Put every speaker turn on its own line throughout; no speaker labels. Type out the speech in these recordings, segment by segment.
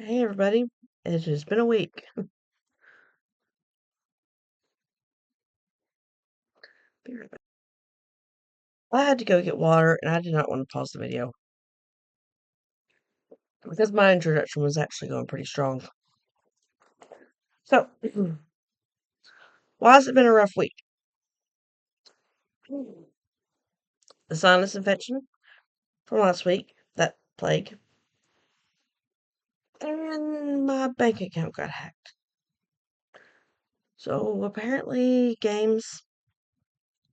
Hey everybody, it has been a week. Be right back. I had to go get water and I did not want to pause the video because my introduction was actually going pretty strong. So, why has it been a rough week? The sinus infection from last week, that plague, and my bank account got hacked. So, apparently, games,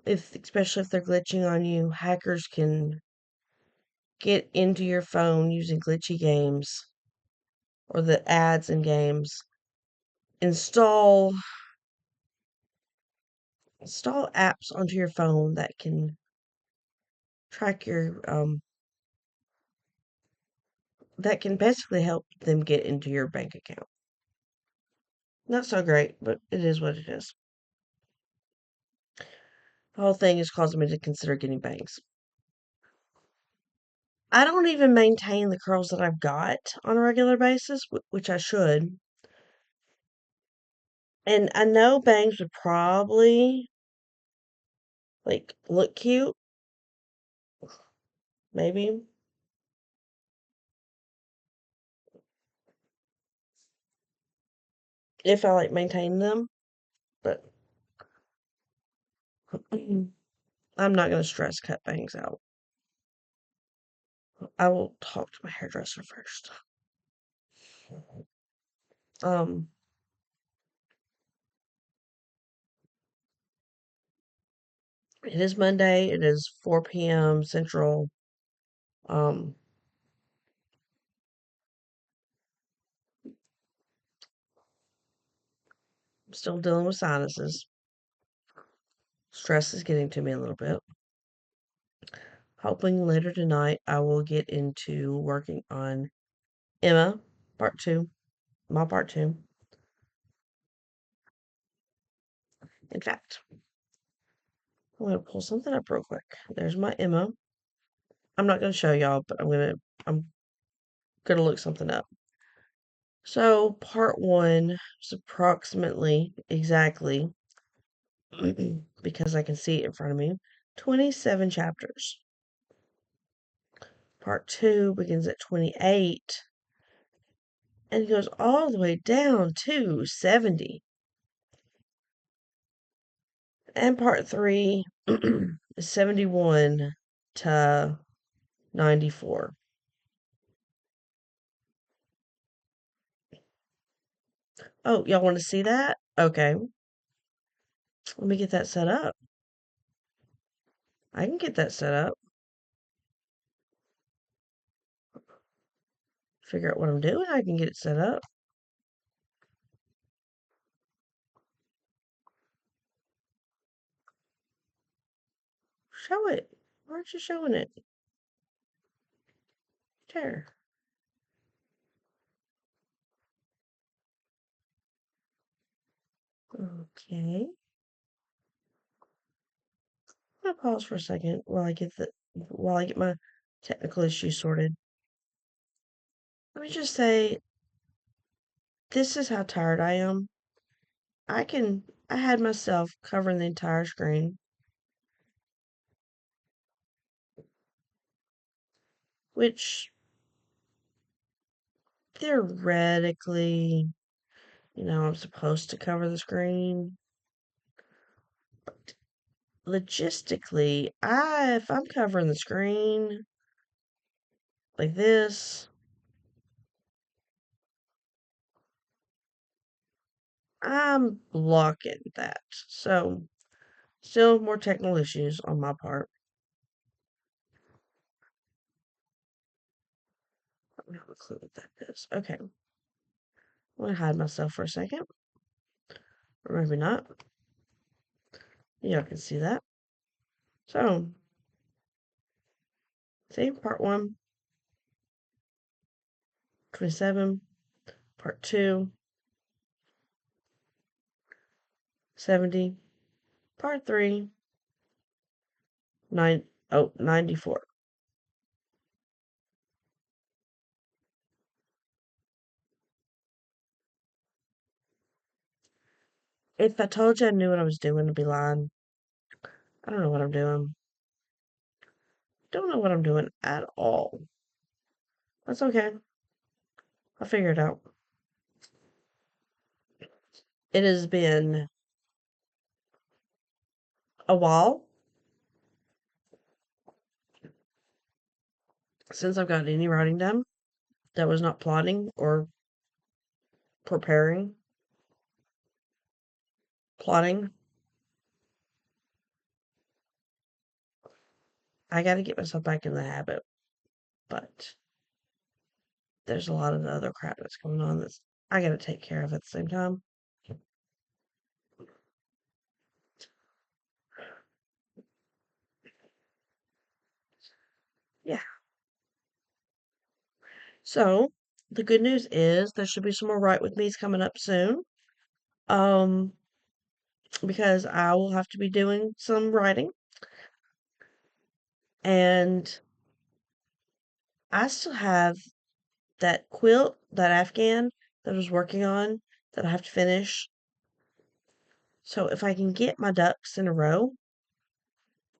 especially if they're glitching on you, hackers can get into your phone using glitchy games or the ads in games, install apps onto your phone that can track your that can basically help them get into your bank account. Not so great, but it is what it is. The whole thing is causing me to consider getting bangs. I don't even maintain the curls that I've got on a regular basis, which I should. And I know bangs would probably look cute, maybe. If I maintain them, but I'm not gonna stress cut bangs out. I will talk to my hairdresser first. Um, it is Monday. It is 4 p.m. Central. Um, I'm still dealing with sinuses. Stress is getting to me a little bit. Hoping later tonight I will get into working on Emma, part two, my part two. In fact, I'm gonna pull something up real quick. There's my Emma. I'm not gonna show y'all, but I'm gonna look something up. So part one is approximately exactly because I can see it in front of me. 27 chapters. Part two begins at 28 and goes all the way down to 70. And part three is 71 to 94. Oh, y'all want to see that? Okay, let me get that set up. I can get that set up. Figure out what I'm doing. I can get it set up. Show it. Why aren't you showing it? There. Okay. I'm gonna pause for a second while I get my technical issues sorted. Let me just say, this is how tired I am. I had myself covering the entire screen, which theoretically, I'm supposed to cover the screen. But logistically, if I'm covering the screen like this, I'm blocking that. So, still more technical issues on my part. I don't have a clue what that is. Okay. I'm gonna hide myself for a second. Or maybe not. Y'all can see that. So, see, part one, 27, part two, 70, part three, 94. If I told you I knew what I was doing, I'd be lying. I don't know what I'm doing. Don't know what I'm doing at all. That's okay. I'll figure it out. It has been a while since I've got any writing done that was not plotting or preparing. Plotting. I got to get myself back in the habit, but there's a lot of the other crap that's going on that's I got to take care of at the same time. Yeah. So the good news is there should be some more Write With Me's coming up soon. Um, because I will have to be doing some writing, and I still have that quilt, that Afghan that I was working on that I have to finish. So if I can get my ducks in a row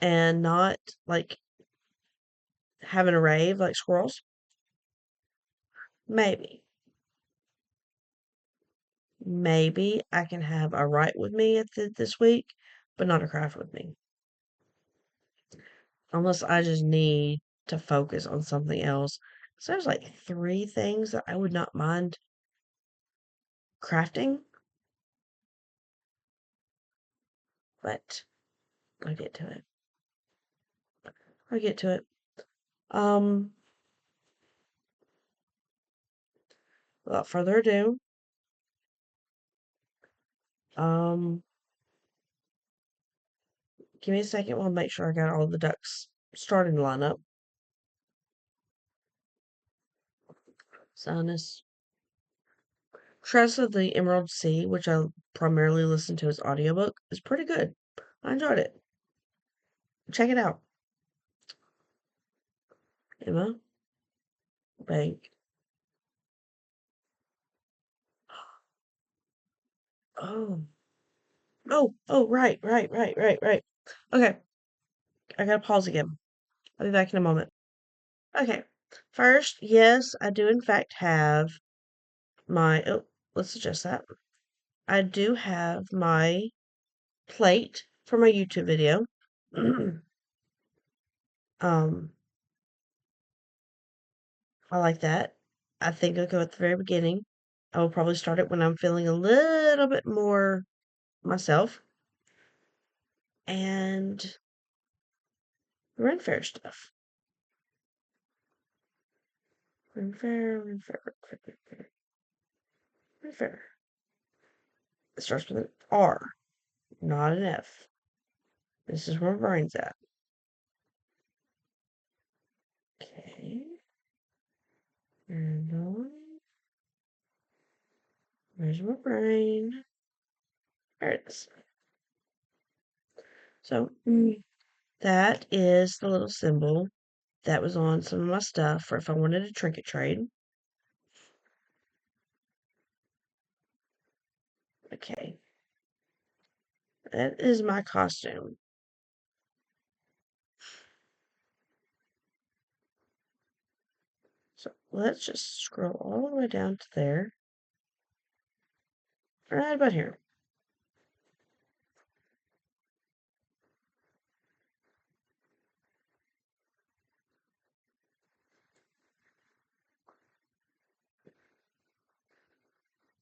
and not like having a rave like squirrels, maybe, maybe I can have a Write With Me this week, but not a craft with me. Unless I just need to focus on something else. So there's like three things that I would not mind crafting, but I'll get to it. I'll get to it. Um, without further ado, um, give me a second. I'll make sure I got all the ducks starting to line up. Sinus. Tress of the Emerald Sea, which I primarily listen to as audiobook, is pretty good. I enjoyed it. Check it out. Emma Bank. Oh. Right. Okay, I gotta pause again. I'll be back in a moment. Okay. First, yes, I do in fact have let's adjust that. I do have my plate for my YouTube video. um, I like that. I think I'll go at the very beginning. I will probably start it when I'm feeling a little bit more myself. And Ren Faire stuff. Ren Faire, Ren Faire, Ren Faire, Ren Faire. It starts with an R, not an F. This is where my brain's at. Okay. And on. Where's my brain? There it is. So, that is the little symbol that was on some of my stuff for if I wanted a trinket trade. Okay. That is my costume. So let's just scroll all the way down to there. Right about here.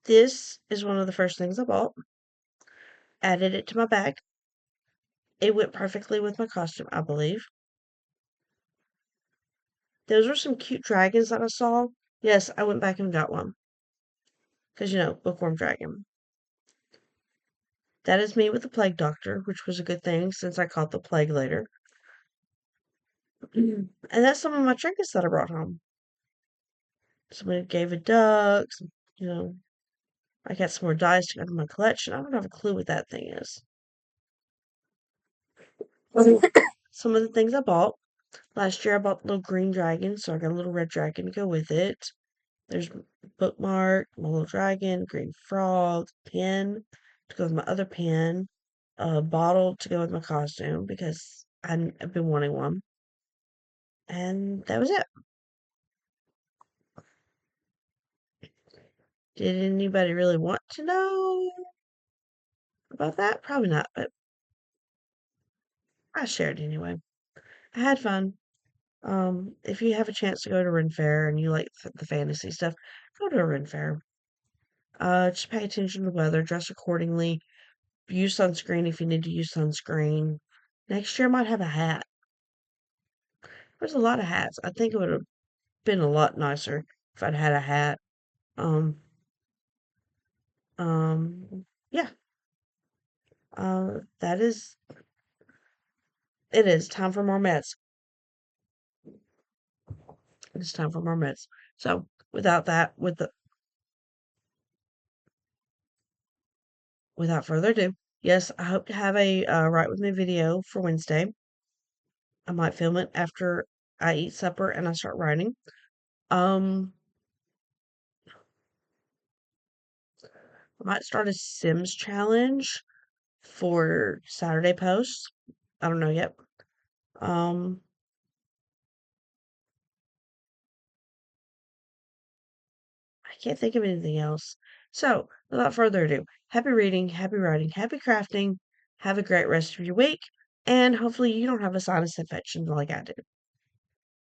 This is one of the first things I bought. Added it to my bag. It went perfectly with my costume, I believe. Those were some cute dragons that I saw. Yes, I went back and got one. Because, bookworm dragon. That is me with the plague doctor, which was a good thing since I caught the plague later. And that's some of my trinkets that I brought home. Somebody gave a duck, I got some more dice to add to my collection. I don't have a clue what that thing is. Some of the things I bought. Last year I bought the little green dragon, so I got a little red dragon to go with it. There's bookmark, my little dragon, green frog, pen. to go with my other pen, a bottle to go with my costume because I've been wanting one, and that was it. Did anybody really want to know about that? Probably not, but I shared anyway. I had fun. If you have a chance to go to Ren Faire and you like the fantasy stuff, go to a Ren Faire. Just pay attention to the weather, dress accordingly, use sunscreen if you need to use sunscreen. Next year I might have a hat. There's a lot of hats. I think it would have been a lot nicer if I'd had a hat. Um, yeah. That is it is time for more meds. It's time for more meds. So without further ado, yes, I hope to have a write with me video for Wednesday. I might film it after I eat supper and I start writing. Um, I might start a Sims challenge for Saturday posts. I don't know yet. Um, I can't think of anything else. So, without further ado, happy reading, happy writing, happy crafting. Have a great rest of your week, and hopefully you don't have a sinus infection like I do.